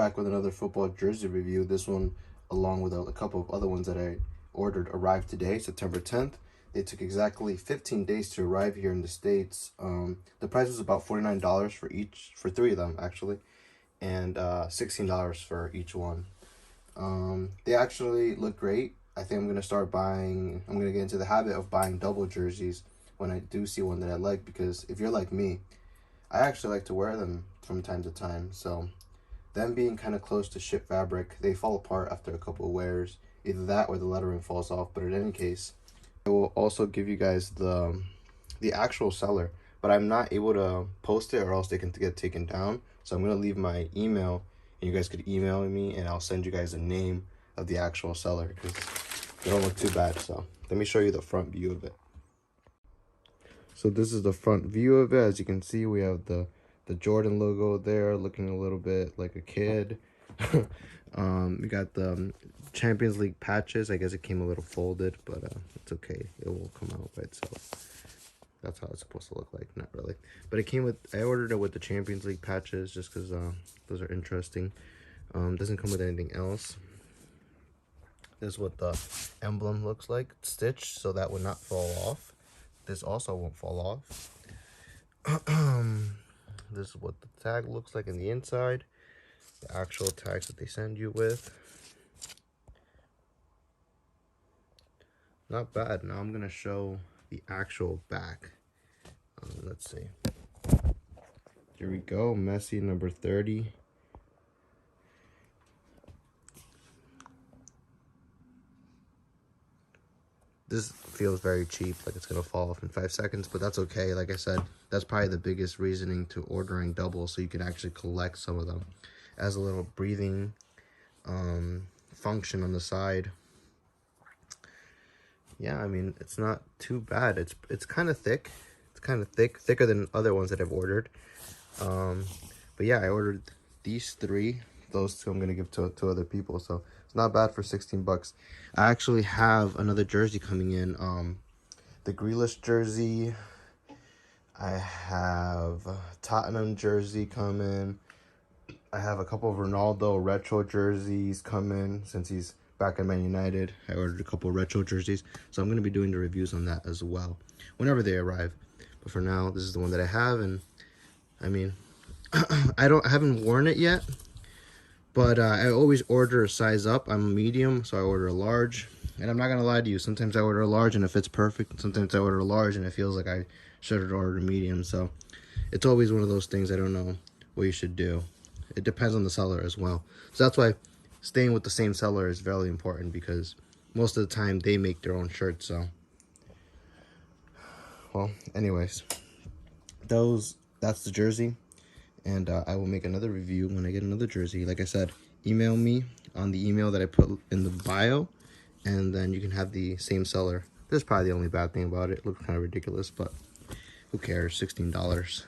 back with another football jersey review. This one, along with a couple of other ones that I ordered, arrived today, September 10th. They took exactly 15 days to arrive here in the States. The price was about $49 for three of them, actually, and $16 for each one. They actually look great. I think I'm going to get into the habit of buying double jerseys when I do see one that I like, because if you're like me, I actually like to wear them from time to time. So them being kind of close to ship fabric, they fall apart after a couple of wears. Either that or the lettering falls off. But in any case, I will also give you guys the actual seller, but I'm not able to post it or else they can get taken down. So I'm going to leave my email, and you guys could email me, and I'll send you guys the name of the actual seller, because they don't look too bad. So let me show you the front view of it. So this is the front view of it. As you can see, we have the Jordan logo there, looking a little bit like a kid. We got the Champions League patches. I guess it came a little folded, but it's okay. It will come out by itself. That's how it's supposed to look like. Not really, but it came with. I ordered it with the Champions League patches just because those are interesting. Doesn't come with anything else. This is what the emblem looks like, stitched so that would not fall off. This also won't fall off. This is what the tag looks like in the inside. The actual tags that they send you with. Not bad. Now I'm going to show the actual back. Let's see. Here we go. Messi number 30. This feels very cheap, like it's gonna fall off in 5 seconds, but that's okay. Like I said, that's probably the biggest reasoning to ordering double, so you can actually collect some of them. As a little breathing function on the side. Yeah, I mean, it's not too bad. It's kind of thick. It's kind of thicker than other ones that I've ordered. But yeah, I ordered these three. Those two I'm gonna give to other people, so it's not bad for 16 bucks. I actually have another jersey coming in, the Grealish jersey. I have Tottenham jersey coming. I have a couple of Ronaldo retro jerseys coming since he's back at Man United. I ordered a couple of retro jerseys, so I'm gonna be doing the reviews on that as well whenever they arrive. But for now, this is the one that I have, and I mean, I haven't worn it yet. But I always order a size up. I'm a medium, so I order a large. And I'm not going to lie to you. Sometimes I order a large and it fits perfect. Sometimes I order a large and it feels like I should have ordered a medium. So it's always one of those things. I don't know what you should do. It depends on the seller as well. So that's why staying with the same seller is very important, because most of the time they make their own shirts. So, well, anyways, that's the jersey. And I will make another review when I get another jersey. Like I said, email me on the email that I put in the bio, and then you can have the same seller. That's probably the only bad thing about it. It looks kind of ridiculous, but who cares? $16.